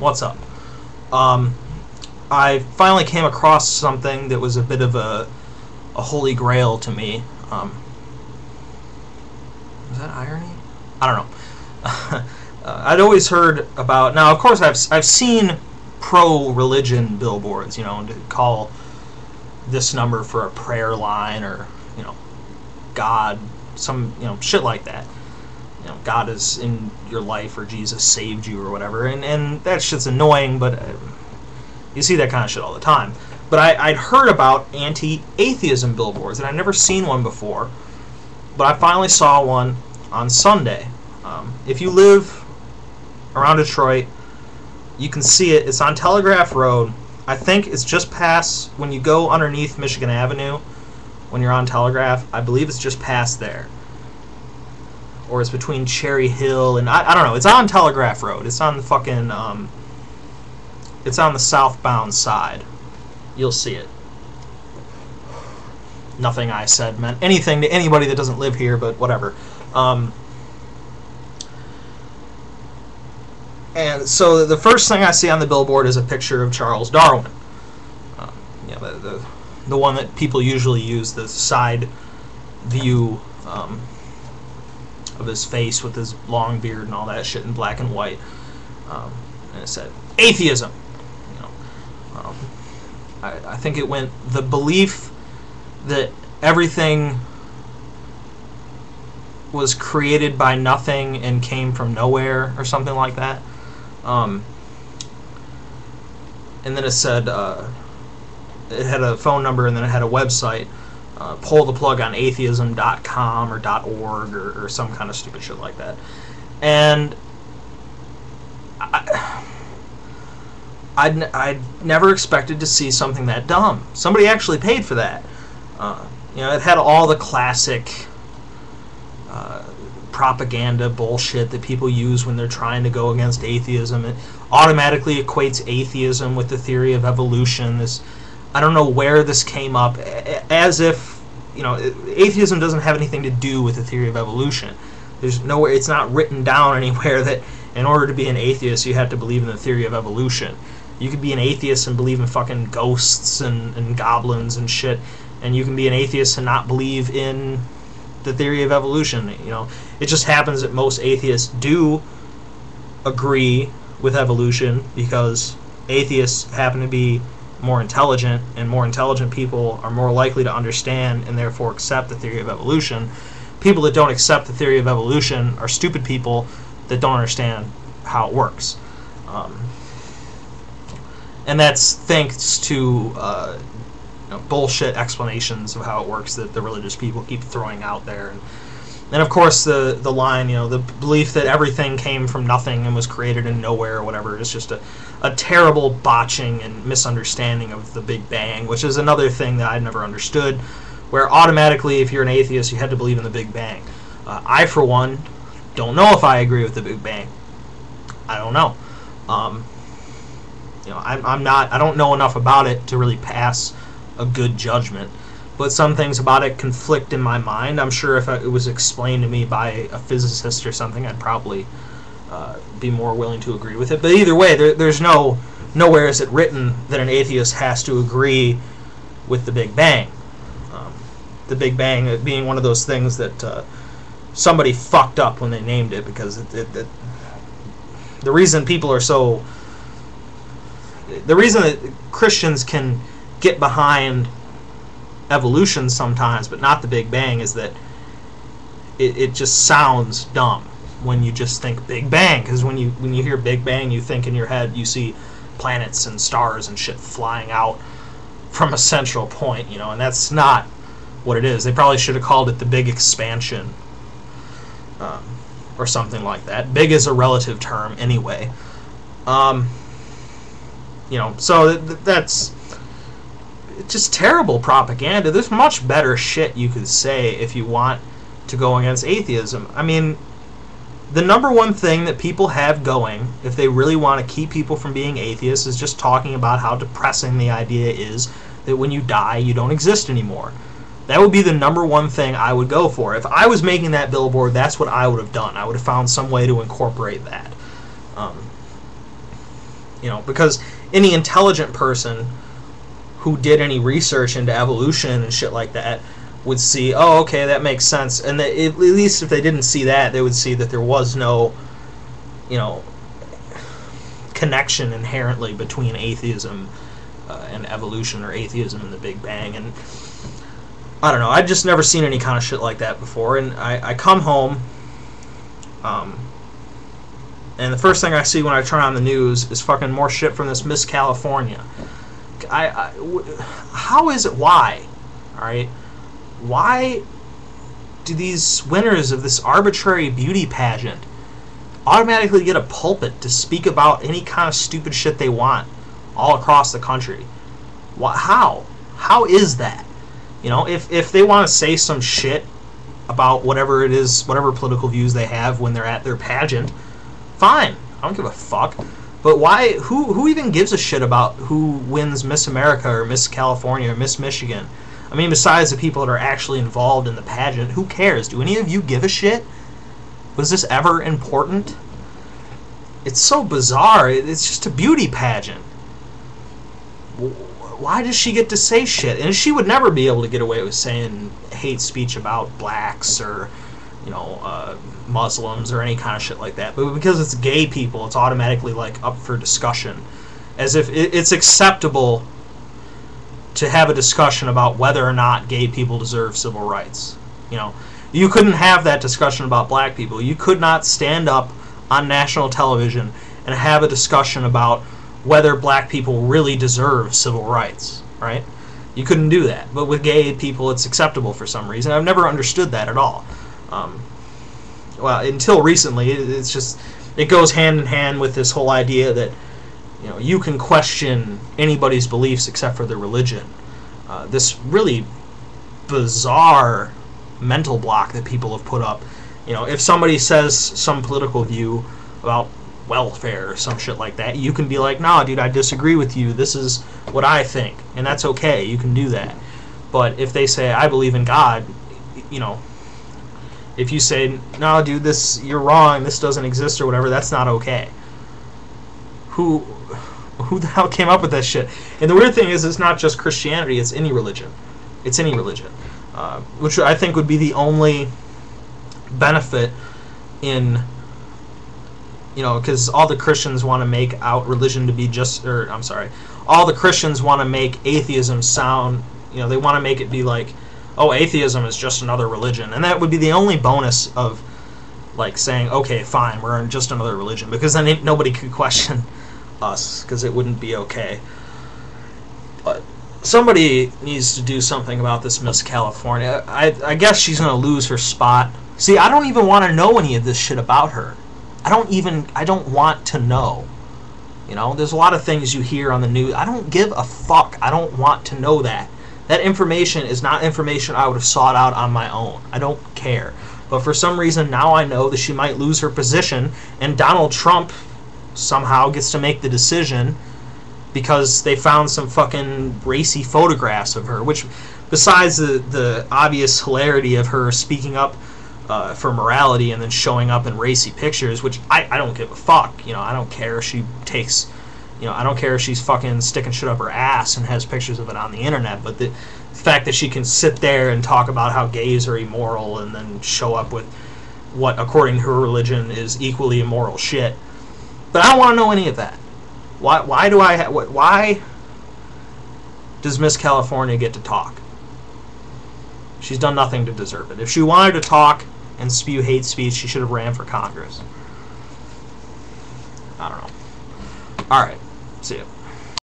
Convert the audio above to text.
What's up? I finally came across something that was a bit of a holy grail to me. Is that irony? I don't know. I'd always heard about... Now, of course, I've seen pro-religion billboards, you know, to call this number for a prayer line, or, you know, God, some, you know, shit like that. You know, God is in your life, or Jesus saved you, or whatever, and that shit's annoying, but you see that kind of shit all the time. But I'd heard about anti-atheism billboards, and I'd never seen one before, but I finally saw one on Sunday. If you live around Detroit, you can see it. It's on Telegraph Road. I think it's just past, when you go underneath Michigan Avenue, when you're on Telegraph, I believe it's just past there. Or it's between Cherry Hill and, I don't know, it's on Telegraph Road. It's on the fucking, it's on the southbound side. You'll see it. Nothing I said meant anything to anybody that doesn't live here, but whatever. And so the first thing I see on the billboard is a picture of Charles Darwin. You know, the one that people usually use, the side view of his face with his long beard and all that shit in black and white. And it said, atheism. You know, I think it went, the belief that everything was created by nothing and came from nowhere, or something like that. And then it said, it had a phone number, and then it had a website, pull the plug on atheism.com or .org or some kind of stupid shit like that. And I'd never expected to see something that dumb. Somebody actually paid for that. You know, it had all the classic propaganda bullshit that people use when they're trying to go against atheism. It automatically equates atheism with the theory of evolution. This, I don't know where this came up, as if, you know, atheism doesn't have anything to do with the theory of evolution. There's nowhere, it's not written down anywhere that in order to be an atheist you have to believe in the theory of evolution. You could be an atheist and believe in fucking ghosts and goblins and shit, and you can be an atheist and not believe in the theory of evolution. You know, it just happens that most atheists do agree with evolution because atheists happen to be more intelligent, and more intelligent people are more likely to understand and therefore accept the theory of evolution. People that don't accept the theory of evolution are stupid people that don't understand how it works. And that's thanks to you know, bullshit explanations of how it works that the religious people keep throwing out there. And of course the line, you know, the belief that everything came from nothing and was created in nowhere or whatever is just a terrible botching and misunderstanding of the Big Bang, which is another thing that I've never understood, where automatically if you're an atheist you had to believe in the Big Bang. I, for one, don't know if I agree with the Big Bang. I don't know. You know, I don't know enough about it to really pass a good judgment, but some things about it conflict in my mind. I'm sure if it was explained to me by a physicist or something, I'd probably be more willing to agree with it. But either way, there's nowhere is it written that an atheist has to agree with the Big Bang. The Big Bang being one of those things that somebody fucked up when they named it, because the reason people are so... The reason that Christians can get behind evolution sometimes, but not the Big Bang, is that it just sounds dumb when you just think Big Bang. Because when you hear Big Bang, you think in your head, you see planets and stars and shit flying out from a central point, you know, and that's not what it is. They probably should have called it the Big Expansion, or something like that. Big is a relative term anyway. You know, so that's just terrible propaganda. There's much better shit you could say if you want to go against atheism. I mean, the number one thing that people have going, if they really want to keep people from being atheists, is just talking about how depressing the idea is that when you die, you don't exist anymore. That would be the number one thing I would go for. If I was making that billboard, that's what I would have done. I would have found some way to incorporate that. You know, because any intelligent person who did any research into evolution and shit like that would see, oh, okay, that makes sense. And at least if they didn't see that, they would see that there was no, you know, connection inherently between atheism and evolution, or atheism and the Big Bang. And I don't know, I've just never seen any kind of shit like that before. And I come home, and the first thing I see when I turn on the news is fucking more shit from this Miss California. How is it? Why? Alright? Why do these winners of this arbitrary beauty pageant automatically get a pulpit to speak about any kind of stupid shit they want all across the country? How? How is that? You know, if they want to say some shit about whatever it is, whatever political views they have when they're at their pageant, fine. I don't give a fuck. But why? Who even gives a shit about who wins Miss America or Miss California or Miss Michigan? I mean, besides the people that are actually involved in the pageant, who cares? Do any of you give a shit? Was this ever important? It's so bizarre. It's just a beauty pageant. Why does she get to say shit? And she would never be able to get away with saying hate speech about blacks or, you know, Muslims or any kind of shit like that. But because it's gay people, it's automatically like up for discussion, as if it's acceptable to have a discussion about whether or not gay people deserve civil rights. You know, you couldn't have that discussion about black people. You could not stand up on national television and have a discussion about whether black people really deserve civil rights, right? You couldn't do that. But with gay people, it's acceptable for some reason. I've never understood that at all. Well, until recently, it's just, it goes hand in hand with this whole idea that, you know, you can question anybody's beliefs except for their religion. This really bizarre mental block that people have put up. You know, if somebody says some political view about welfare or some shit like that, you can be like, nah, dude, I disagree with you. This is what I think. And that's okay. You can do that. But if they say, I believe in God, you know, if you say, no, dude, this, you're wrong, this doesn't exist or whatever, that's not okay. Who the hell came up with that shit? And the weird thing is, it's not just Christianity, it's any religion. It's any religion. Which I think would be the only benefit in, you know, because all the Christians want to make out religion to be just, or I'm sorry, all the Christians want to make atheism sound, you know, they want to make it be like, oh, atheism is just another religion. And that would be the only bonus of, like, saying, okay, fine, we're in just another religion, because then nobody could question us, because it wouldn't be okay. But somebody needs to do something about this Miss California. I guess she's going to lose her spot. See, I don't even want to know any of this shit about her. I don't want to know. You know, there's a lot of things you hear on the news. I don't give a fuck. I don't want to know that. That information is not information I would have sought out on my own. I don't care. But for some reason, now I know that she might lose her position, and Donald Trump somehow gets to make the decision because they found some fucking racy photographs of her, which, besides the obvious hilarity of her speaking up for morality and then showing up in racy pictures, which I don't give a fuck. You know, I don't care if she takes, you know, I don't care if she's fucking sticking shit up her ass and has pictures of it on the internet, but the fact that she can sit there and talk about how gays are immoral and then show up with what, according to her religion, is equally immoral shit. But I don't want to know any of that. Why does Miss California get to talk? She's done nothing to deserve it. If she wanted to talk and spew hate speech, she should have ran for Congress. I don't know. Alright, see ya.